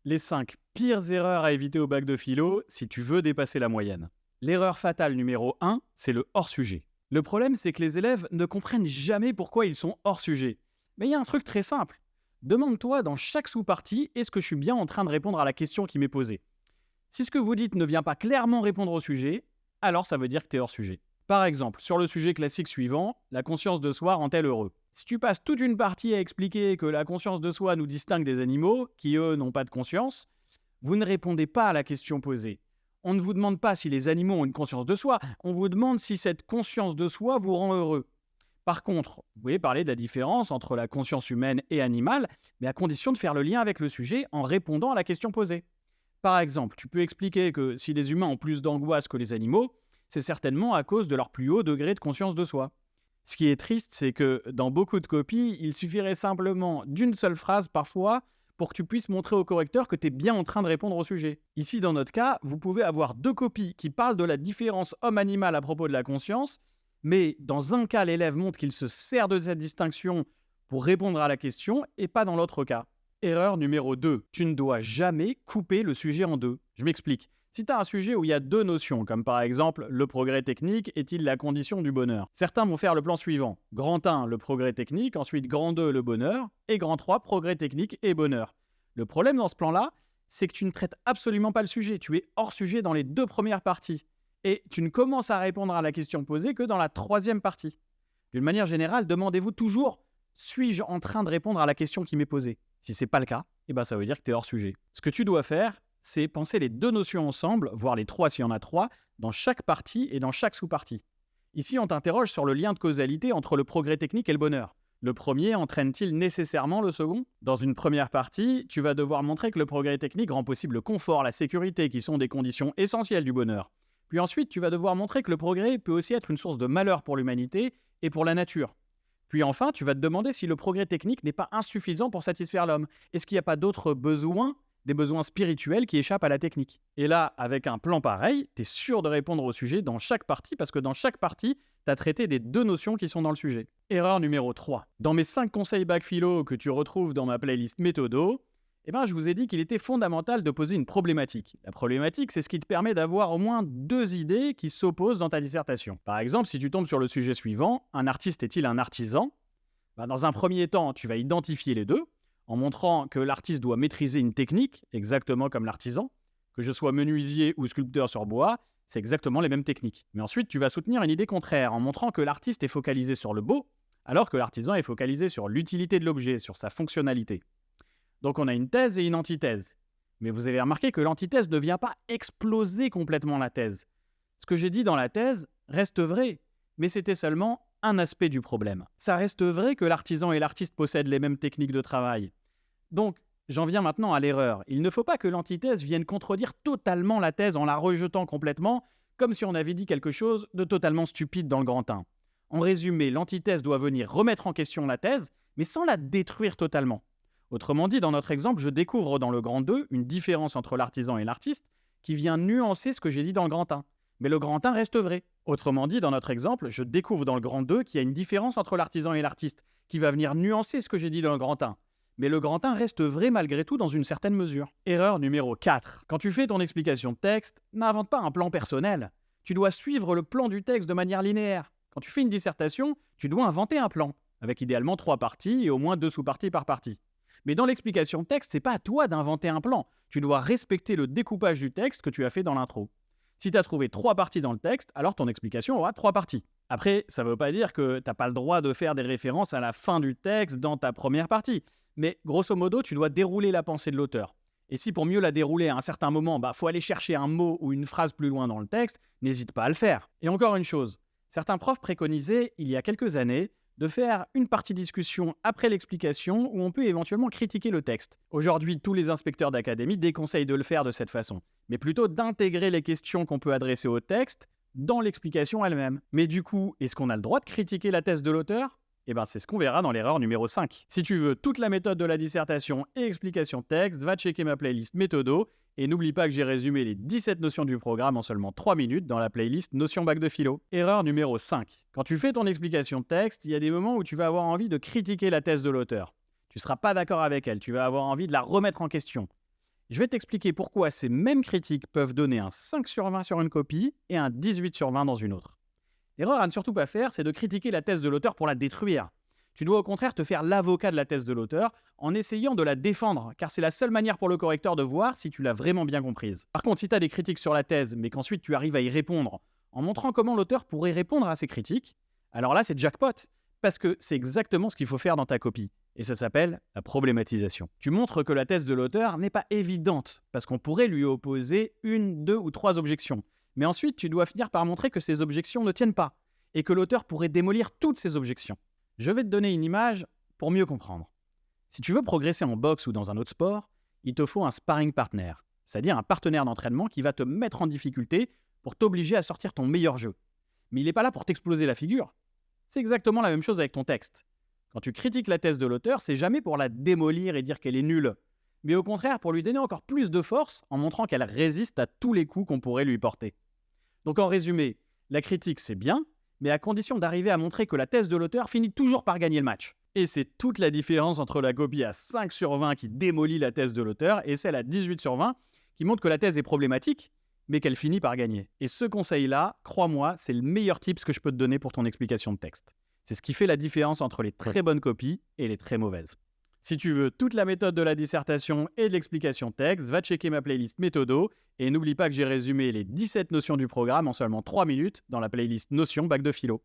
Les 5 pires erreurs à éviter au bac de philo si tu veux dépasser la moyenne. L'erreur fatale numéro 1, c'est le hors-sujet. Le problème, c'est que les élèves ne comprennent jamais pourquoi ils sont hors-sujet. Mais il y a un truc très simple. Demande-toi dans chaque sous-partie, est-ce que je suis bien en train de répondre à la question qui m'est posée? Si ce que vous dites ne vient pas clairement répondre au sujet, alors ça veut dire que tu es hors sujet. Par exemple, sur le sujet classique suivant, la conscience de soi rend-elle heureux? Si tu passes toute une partie à expliquer que la conscience de soi nous distingue des animaux, qui eux n'ont pas de conscience, vous ne répondez pas à la question posée. On ne vous demande pas si les animaux ont une conscience de soi, on vous demande si cette conscience de soi vous rend heureux. Par contre, vous pouvez parler de la différence entre la conscience humaine et animale, mais à condition de faire le lien avec le sujet en répondant à la question posée. Par exemple, tu peux expliquer que si les humains ont plus d'angoisse que les animaux, c'est certainement à cause de leur plus haut degré de conscience de soi. Ce qui est triste, c'est que dans beaucoup de copies, il suffirait simplement d'une seule phrase parfois pour que tu puisses montrer au correcteur que tu es bien en train de répondre au sujet. Ici, dans notre cas, vous pouvez avoir deux copies qui parlent de la différence homme-animal à propos de la conscience, mais dans un cas, l'élève montre qu'il se sert de cette distinction pour répondre à la question et pas dans l'autre cas. Erreur numéro 2. Tu ne dois jamais couper le sujet en deux. Je m'explique. Si tu as un sujet où il y a deux notions, comme par exemple le progrès technique est-il la condition du bonheur? Certains vont faire le plan suivant. Grand 1, le progrès technique, ensuite grand 2, le bonheur, et grand 3, progrès technique et bonheur. Le problème dans ce plan-là, c'est que tu ne traites absolument pas le sujet. Tu es hors sujet dans les deux premières parties. Et tu ne commences à répondre à la question posée que dans la troisième partie. D'une manière générale, demandez-vous toujours: suis-je en train de répondre à la question qui m'est posée? Si ce n'est pas le cas, ça veut dire que tu es hors sujet. Ce que tu dois faire, c'est penser les deux notions ensemble, voire les trois s'il y en a trois, dans chaque partie et dans chaque sous-partie. Ici, on t'interroge sur le lien de causalité entre le progrès technique et le bonheur. Le premier entraîne-t-il nécessairement le second? Dans une première partie, tu vas devoir montrer que le progrès technique rend possible le confort, la sécurité, qui sont des conditions essentielles du bonheur. Puis ensuite, tu vas devoir montrer que le progrès peut aussi être une source de malheur pour l'humanité et pour la nature. Puis enfin, tu vas te demander si le progrès technique n'est pas insuffisant pour satisfaire l'homme. Est-ce qu'il n'y a pas d'autres besoins, des besoins spirituels qui échappent à la technique? Et là, avec un plan pareil, tu es sûr de répondre au sujet dans chaque partie, parce que dans chaque partie, tu as traité des deux notions qui sont dans le sujet. Erreur numéro 3. Dans mes 5 conseils bac philo que tu retrouves dans ma playlist méthodo, je vous ai dit qu'il était fondamental de poser une problématique. La problématique, c'est ce qui te permet d'avoir au moins deux idées qui s'opposent dans ta dissertation. Par exemple, si tu tombes sur le sujet suivant, un artiste est-il un artisan? Dans un premier temps, tu vas identifier les deux, en montrant que l'artiste doit maîtriser une technique, exactement comme l'artisan. Que je sois menuisier ou sculpteur sur bois, c'est exactement les mêmes techniques. Mais ensuite, tu vas soutenir une idée contraire, en montrant que l'artiste est focalisé sur le beau, alors que l'artisan est focalisé sur l'utilité de l'objet, sur sa fonctionnalité. Donc on a une thèse et une antithèse. Mais vous avez remarqué que l'antithèse ne vient pas exploser complètement la thèse. Ce que j'ai dit dans la thèse reste vrai, mais c'était seulement un aspect du problème. Ça reste vrai que l'artisan et l'artiste possèdent les mêmes techniques de travail. Donc, j'en viens maintenant à l'erreur. Il ne faut pas que l'antithèse vienne contredire totalement la thèse en la rejetant complètement, comme si on avait dit quelque chose de totalement stupide dans le grand 1. En résumé, l'antithèse doit venir remettre en question la thèse, mais sans la détruire totalement. Autrement dit, dans notre exemple, je découvre dans le grand 2 une différence entre l'artisan et l'artiste qui vient nuancer ce que j'ai dit dans le grand 1. Mais le grand 1 reste vrai. Autrement dit, dans notre exemple, je découvre dans le grand 2 qu'il y a une différence entre l'artisan et l'artiste qui va venir nuancer ce que j'ai dit dans le grand 1. Mais le grand 1 reste vrai malgré tout dans une certaine mesure. Erreur numéro 4. Quand tu fais ton explication de texte, n'invente pas un plan personnel. Tu dois suivre le plan du texte de manière linéaire. Quand tu fais une dissertation, tu dois inventer un plan, avec idéalement 3 parties et au moins 2 sous-parties par partie. Mais dans l'explication de texte, c'est pas à toi d'inventer un plan. Tu dois respecter le découpage du texte que tu as fait dans l'intro. Si tu as trouvé 3 parties dans le texte, alors ton explication aura 3 parties. Après, ça ne veut pas dire que tu n'as pas le droit de faire des références à la fin du texte dans ta première partie. Mais grosso modo, tu dois dérouler la pensée de l'auteur. Et si pour mieux la dérouler à un certain moment, faut aller chercher un mot ou une phrase plus loin dans le texte, n'hésite pas à le faire. Et encore une chose, certains profs préconisaient, il y a quelques années, de faire une partie discussion après l'explication où on peut éventuellement critiquer le texte. Aujourd'hui, tous les inspecteurs d'académie déconseillent de le faire de cette façon, mais plutôt d'intégrer les questions qu'on peut adresser au texte dans l'explication elle-même. Mais du coup, est-ce qu'on a le droit de critiquer la thèse de l'auteur? C'est ce qu'on verra dans l'erreur numéro 5. Si tu veux toute la méthode de la dissertation et explication texte, va checker ma playlist méthodo et n'oublie pas que j'ai résumé les 17 notions du programme en seulement 3 minutes dans la playlist Notions bac de philo. Erreur numéro 5. Quand tu fais ton explication de texte, il y a des moments où tu vas avoir envie de critiquer la thèse de l'auteur. Tu ne seras pas d'accord avec elle, tu vas avoir envie de la remettre en question. Je vais t'expliquer pourquoi ces mêmes critiques peuvent donner un 5 sur 20 sur une copie et un 18 sur 20 dans une autre. L'erreur à ne surtout pas faire, c'est de critiquer la thèse de l'auteur pour la détruire. Tu dois au contraire te faire l'avocat de la thèse de l'auteur en essayant de la défendre, car c'est la seule manière pour le correcteur de voir si tu l'as vraiment bien comprise. Par contre, si tu as des critiques sur la thèse, mais qu'ensuite tu arrives à y répondre en montrant comment l'auteur pourrait répondre à ces critiques, alors là c'est jackpot, parce que c'est exactement ce qu'il faut faire dans ta copie. Et ça s'appelle la problématisation. Tu montres que la thèse de l'auteur n'est pas évidente, parce qu'on pourrait lui opposer une, deux ou trois objections. Mais ensuite, tu dois finir par montrer que ces objections ne tiennent pas, et que l'auteur pourrait démolir toutes ces objections. Je vais te donner une image pour mieux comprendre. Si tu veux progresser en boxe ou dans un autre sport, il te faut un sparring partner, c'est-à-dire un partenaire d'entraînement qui va te mettre en difficulté pour t'obliger à sortir ton meilleur jeu. Mais il n'est pas là pour t'exploser la figure. C'est exactement la même chose avec ton texte. Quand tu critiques la thèse de l'auteur, c'est jamais pour la démolir et dire qu'elle est nulle, mais au contraire pour lui donner encore plus de force en montrant qu'elle résiste à tous les coups qu'on pourrait lui porter. Donc en résumé, la critique c'est bien, mais à condition d'arriver à montrer que la thèse de l'auteur finit toujours par gagner le match. Et c'est toute la différence entre la copie à 5 sur 20 qui démolit la thèse de l'auteur et celle à 18 sur 20 qui montre que la thèse est problématique, mais qu'elle finit par gagner. Et ce conseil-là, crois-moi, c'est le meilleur tips que je peux te donner pour ton explication de texte. C'est ce qui fait la différence entre les très bonnes copies et les très mauvaises. Si tu veux toute la méthode de la dissertation et de l'explication texte, va checker ma playlist Méthodo et n'oublie pas que j'ai résumé les 17 notions du programme en seulement 3 minutes dans la playlist Notions Bac de Philo.